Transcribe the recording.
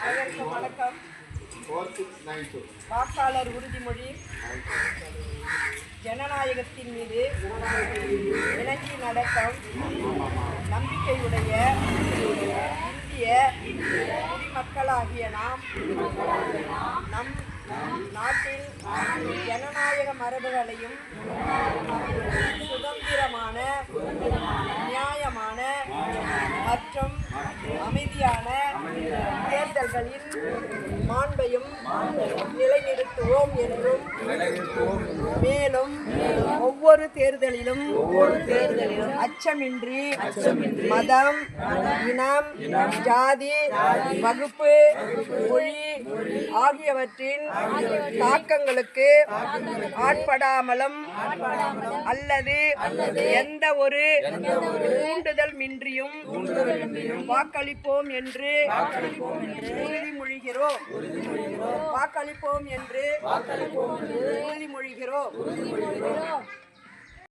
அனைவருக்கும் வணக்கம். வாக்காளர் உறுதிமொழி. ஜனநாயகத்தின் மீது இணங்கி நடக்கும் நம்பிக்கையுடைய இந்திய குடிமக்களாகிய நாம் நம் நாட்டில் ஜனநாயக மரபுகளையும் சுதந்திரமான, நியாயமான மற்றும் அமைதியான தேர்தல்களின் மாண்பையும் நிலைநிறுத்துவோம் என்றும், மேலும் ஒவ்வொரு தேர்தலிலும் அச்சமின்றி மதம், இனம், ஜாதி, வகுப்பு, மொழி ஆகியவற்றின் தாக்கங்களுக்கு ஆட்படாமலும் அல்லது எந்த ஒரு தூண்டுதல் மின்றியும் வாக்களிப்போம் என்று உறுதிமொழிகிறோம். வாக்களிப்போம் என்று உறுதிமொழிகிறோம்.